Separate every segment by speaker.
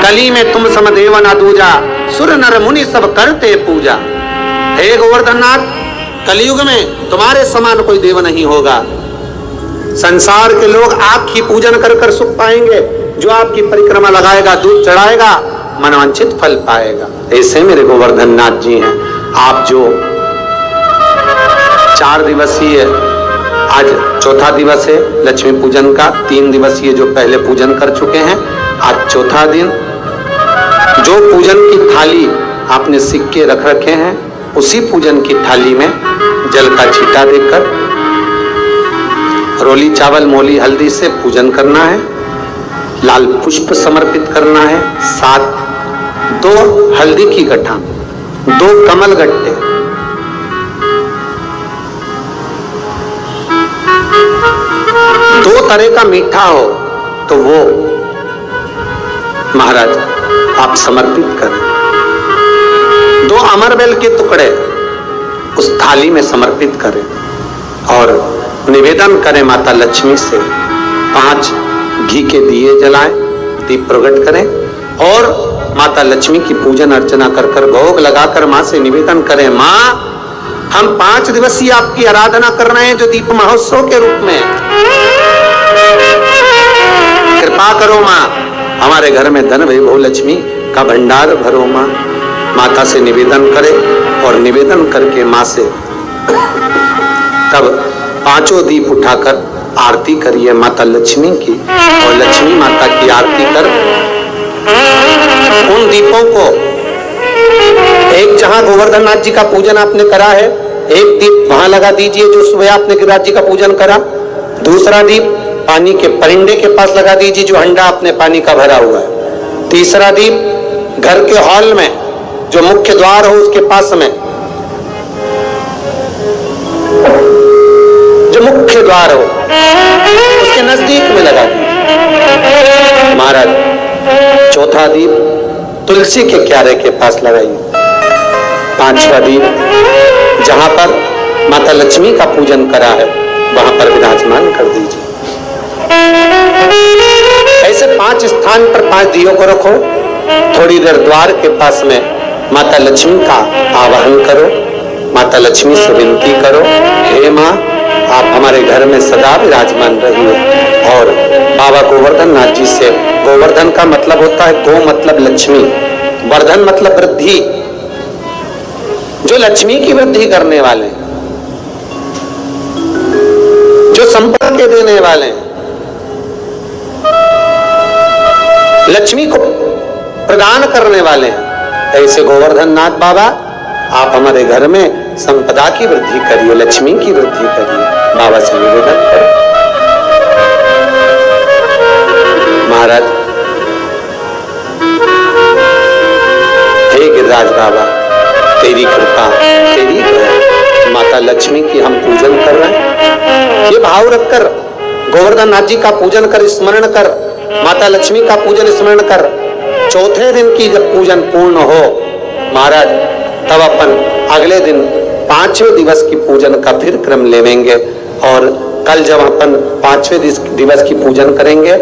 Speaker 1: कली में तुम सम देव ना दूजा, सुर नर मुनि सब करते पूजा। हे गोवर्धन नाथ, कलयुग में तुम्हारे समान कोई देव नहीं होगा। संसार के लोग आपकी पूजन कर कर सुख पाएंगे। जो आपकी परिक्रमा लगाएगा, दूध चढ़ाएगा, मनवांछित फल पाएगा। ऐसे मेरे गोवर्धन नाथ जी हैं। आप जो 4 दिवसीय, आज चौथा दिवस है लक्ष्मी पूजन का, 3 दिवसीय जो पहले पूजन कर चुके हैं, आज चौथा दिन। जो पूजन की थाली आपने सिक्के रख रखे हैं, उसी पूजन की थाली में जल का छींटा देकर रोली चावल मोली हल्दी से पूजन करना है। लाल पुष्प समर्पित करना है। 2 हल्दी की गठान, 2 कमल गट्टे, 2 तरह का मीठा हो तो वो महाराज आप समर्पित करें। 2 अमरबेल के टुकड़े उस थाली में समर्पित करें और निवेदन करें माता लक्ष्मी से। 5 घी के दिए जलाएं, दीप प्रकट करें और माता लक्ष्मी की पूजन अर्चना कर कर भोग लगाकर मां से निवेदन करें, मां हम 5 दिवसीय आपकी आराधना कर रहे हैं जो दीप महोत्सव के रूप में। कृपा करो मां, हमारे घर में धन वैभव लक्ष्मी का भंडार भरो मां। माता से निवेदन करें और निवेदन करके मां से तब 5 दीप उठाकर आरती करिए माता लक्ष्मी की और लक्ष्मी माता की आरती कर उन दीपों को, एक जहां गोवर्धन नाथ जी का पूजन आपने करा है, एक दीप वहां लगा दीजिए जो सुबह आपने गिरिराज जी का पूजन करा। दूसरा दीप पानी के परिंदे के पास लगा दीजिए जो हंडा आपने पानी का भरा हुआ है। तीसरा दीप घर के हॉल में जो मुख्य द्वार हो उसके पास में, जो मुख्य द्वार हो उसके नजदीक में लगा दीजिए महाराज। चौथा दीप तुलसी के क्यारे के पास लगाइए। 5वां दीप जहां पर माता लक्ष्मी का पूजन करा है वहां पर विराजमान कर दीजिए। ऐसे 5 स्थान पर 5 दियों को रखो। थोड़ी देर द्वार के पास में माता लक्ष्मी का आवाहन करो, माता लक्ष्मी से विनती करो, हे मां आप हमारे घर में सदा विराजमान रहिए। और बाबा गोवर्धन नाथ जी से, गोवर्धन का मतलब होता है गो मतलब लक्ष्मी, वर्धन मतलब वृद्धि, जो लक्ष्मी की वृद्धि करने वाले, जो संपत्ति के देने वाले, लक्ष्मी को प्रदान करने वाले हैं। ऐसे गोवर्धन नाथ बाबा आप हमारे घर में संपदा की वृद्धि करिए, लक्ष्मी की वृद्धि करिए। बाबा से निवेदन करें। महाराज हे गिरिराज बाबा, तेरी कृपा, तेरी दया, माता लक्ष्मी की हम पूजन कर रहे हैं। ये भाव रखकर गोवर्धन नाथ जी का पूजन कर, स्मरण कर, माता लक्ष्मी का पूजन स्मरण कर। चौथे दिन की जब पूजन पूर्ण हो महाराज, तब अपन अगले दिन 5वें दिवस की पूजन का फिर क्रम लेवेंगे। और कल जब अपन 5वें दिवस की पूजन करेंगे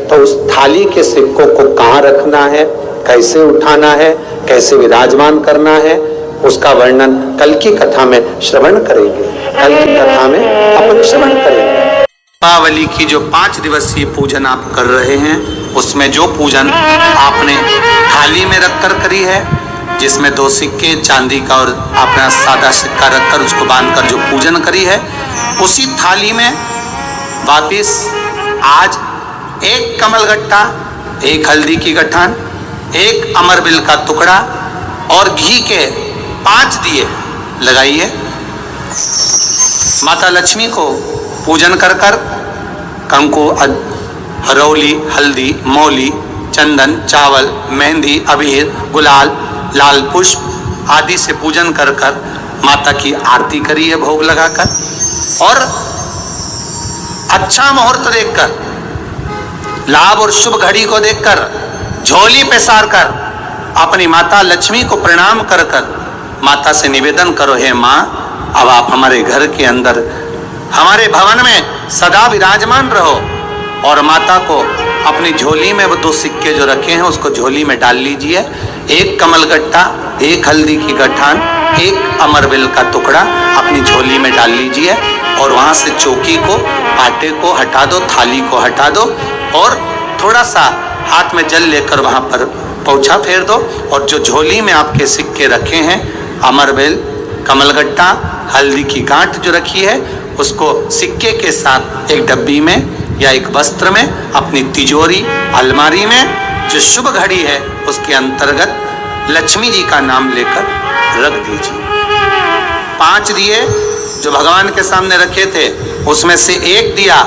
Speaker 1: तो उस थाली के सिक्कों को कहाँ रखना है, कैसे उठाना है, कैसे विराजमान करना है, उसका वर्णन कल की कथा में श्रवण करेंगे। कल की कथा में अपन श्रवण करेंगे। दीपावली की जो 5 दिवसीय पूजन आप कर रहे हैं, उसमें जो पूजन आपने थाली में रखकर करी है, जिसमें 2 सिक्के चांदी का और आपने सादा सिक्का रखकर उसको बांधकर जो पूजन करी है, उसी थाली में वापिस आज 1 कमल गट्टा, 1 हल्दी की गठान, 1 अमरबिल का टुकड़ा और घी के 5 दिए लगाइए। माता लक्ष्मी को पूजन कर कर कंकु, हरौली, हल्दी, मौली, चंदन, चावल, मेहंदी, अबीर, गुलाल, लाल पुष्प आदि से पूजन कर कर माता की आरती करी है भोग लगाकर। और अच्छा मुहूर्त देखकर, लाभ और शुभ घड़ी को देखकर, झोली पे सार कर अपनी माता लक्ष्मी को प्रणाम कर कर माता से निवेदन करो, हे मां अब आप हमारे घर के अंदर, हमारे भवन में सदा विराजमान रहो और माता को अपनी झोली में वो 2 सिक्के जो रखे हैं उसको झोली में डाल लीजिए। 1 कमलगट्टा, 1 हल्दी की गठान, 1 अमरवेल का टुकड़ा अपनी झोली में डाल लीजिए और वहां से चौकी को, आटे को हटा दो, थाली को हटा दो और थोड़ा सा हाथ में जल लेकर वहां पर पोछा फेर दो और जो झोली में आपके सिक्के रखे हैं, अमरवेल, कमलगट्टा, हल्दी की गांठ जो रखी है, उसको सिक्के के साथ एक डब्बी में या एक वस्त्र में अपनी तिजोरी, अलमारी में जो शुभ घड़ी है उसके अंतर्गत लक्ष्मी जी का नाम लेकर रख दीजिए। 5 दिए जो भगवान के सामने रखे थे उसमें से 1 दिया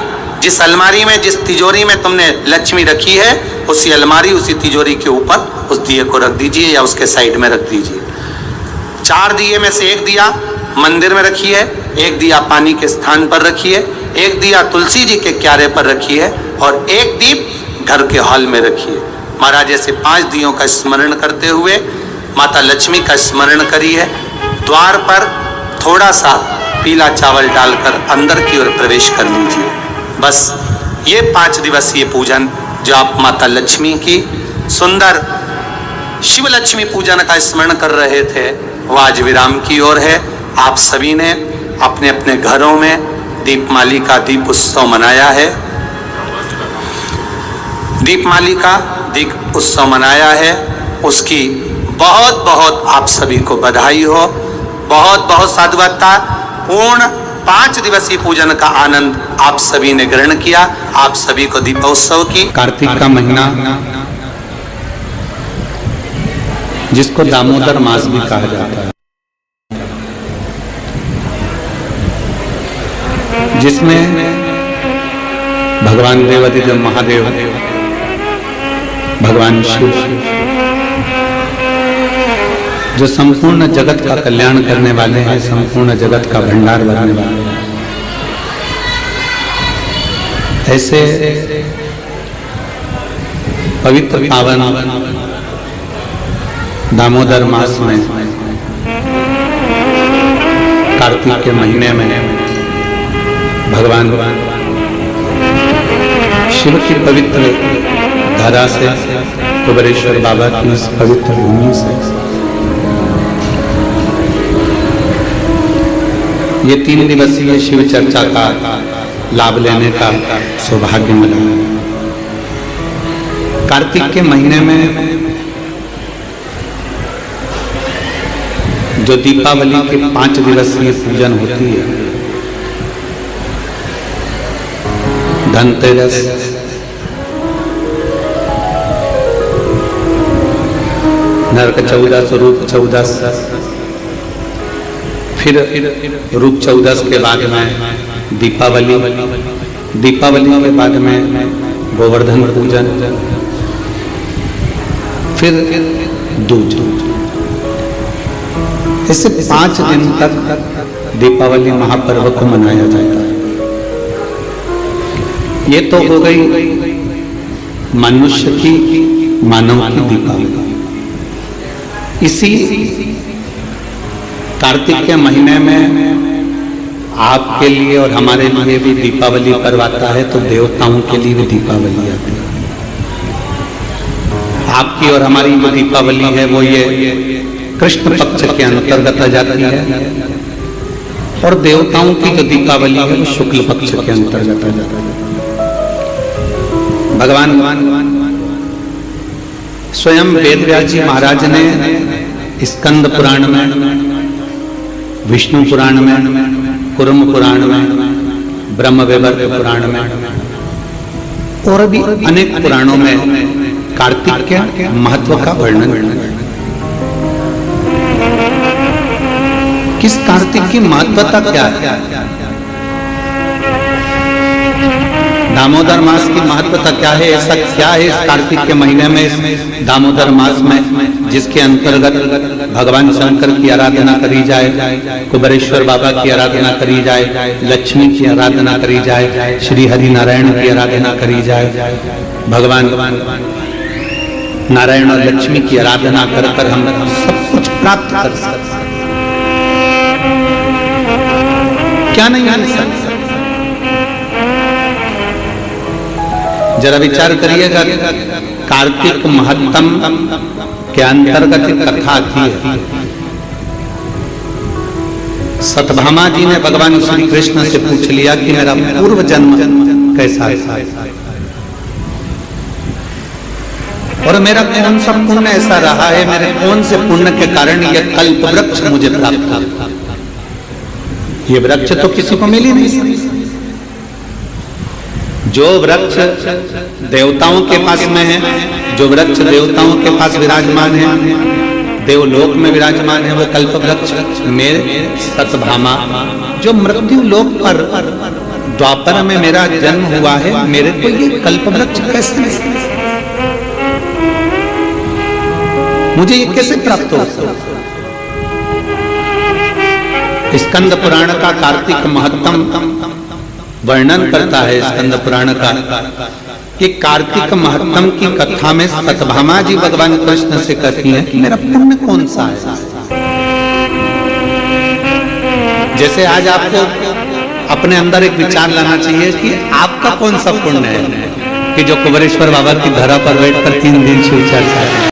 Speaker 1: जिस अलमारी में, जिस तिजोरी में तुमने लक्ष्मी रखी है, उसी अलमारी, उसी तिजोरी के ऊपर उस दिए को रख दीजिए या उसके साइड में रख दीजिए। 4 दिए में से 1 दिया मंदिर में रखिए, 1 दिया पानी के स्थान पर रखिए, 1 दिया तुलसी जी के क्यारे पर रखिए और 1 दीप घर के हॉल में रखिए। महाराज ऐसे 5 दियों का स्मरण करते हुए माता लक्ष्मी का स्मरण करिए। द्वार पर थोड़ा सा पीला चावल डालकर अंदर की ओर प्रवेश कर लीजिए। बस ये 5 दिवसीय पूजन जो आप माता लक्ष्मी की सुंदर शिव लक्ष्मी पूजन का स्मरण कर रहे थे वो आज विराम की ओर है। आप सभी ने अपने अपने घरों में दीपमाली का दीप उत्सव मनाया है, दीपमाली का दीप उत्सव मनाया है, उसकी बहुत बहुत आप सभी को बधाई हो। बहुत बहुत साधुवाद। पूर्ण 5 दिवसीय पूजन का आनंद आप सभी ने ग्रहण किया। आप सभी को दीपोत्सव की।
Speaker 2: कार्तिक का महीना जिसको दामोदर मास भी कहा जाता है, जिसमें भगवान देवाधिदेव महादेव, भगवान शिव जो संपूर्ण जगत का कल्याण करने वाले हैं, संपूर्ण जगत का भंडार भरने वाले हैं, ऐसे पवित्र पावन दामोदर मास में कार्तिक के महीने में भगवान शिव की पवित्र धारा से, कुबेरेश्वर बाबा की इस पवित्र भूमि से ये 3 दिवसीय शिव चर्चा का लाभ लेने का सौभाग्य मिला। कार्तिक के महीने में जो दीपावली के 5 दिवसीय पूजन होती है, धनतेरस, नरक चौदस, रूप चौदस, फिर रूप चौदस के बाद में दीपावली, दीपावली के बाद में गोवर्धन पूजन, फिर दूज। इससे 5 दिन तक दीपावली महापर्व को मनाया जाता है। ये तो हो गई मनुष्य की, मानव की दीपावली। इसी कार्तिक के महीने में आपके लिए और हमारे लिए भी दीपावली पर्व आता है, तो देवताओं के लिए भी दीपावली आती है। आपकी और हमारी जो दीपावली है वो ये कृष्ण पक्ष के अंतर्गत आ जाती है और देवताओं की जो दीपावली है वो शुक्ल पक्ष के अंतर्गत आ जाती है। भगवान स्वयं वेदव्यास जी महाराज ने स्कंद पुराण में, विष्णु पुराण में, कुर्म पुराण में, ब्रह्म वैवर्त पुराण में और भी अनेक पुराणों में कार्तिक के महत्व का वर्णन। किस कार्तिक की महत्वता क्या है? दामोदर मास की महत्वता क्या है? ऐसा क्या है इस कार्तिक के महीने में, इस दामोदर मास में, जिसके अंतर्गत भगवान शंकर की आराधना करी जाए, कुबेरेश्वर बाबा की आराधना करी जाए, लक्ष्मी की आराधना करी जाए, श्री हरि नारायण की आराधना करी जाए। भगवान नारायण और लक्ष्मी की आराधना कर हम सब कुछ प्राप्त कर सकते। क्या नहीं है? जरा विचार करिएगा, कार्तिक महत्तम के अंतर्गत कथा आती है। सत्यभामा जी ने भगवान श्री कृष्ण से पूछ लिया कि मेरा पूर्व जन्म कैसा था और मेरा कौन सा पुण्य ऐसा रहा है, मेरे कौन से पुण्य के कारण यह कल्प वृक्ष मुझे प्राप्त हुआ। ये वृक्ष तो किसी को मिल ही नहीं सकता। जो वृक्ष देवताओं के पास में है, जो वृक्ष देवताओं के पास विराजमान है, देवलोक में विराजमान है, वो कल्प वृक्ष मेरे सत्यभामा जो मृत्यु लोक पर द्वापर में मेरा जन्म हुआ है, मेरे को ये कल्प वृक्ष कैसे मिला, मुझे ये कैसे प्राप्त हो। स्कंद पुराण का कार्तिक महत्तम वर्णन करता है। स्कंद पुराण का कि कार्तिक महत्तम की कथा में सत्यभामा जी भगवान कृष्ण से कहती हैं कि मेरा पुण्य कौन सा है। जैसे आज आपको अपने अंदर एक विचार लाना चाहिए कि आपका कौन सा पुण्य है कि जो कुबेरेश्वर बाबा की धरा पर बैठकर 3 दिन शिव चर्चा है।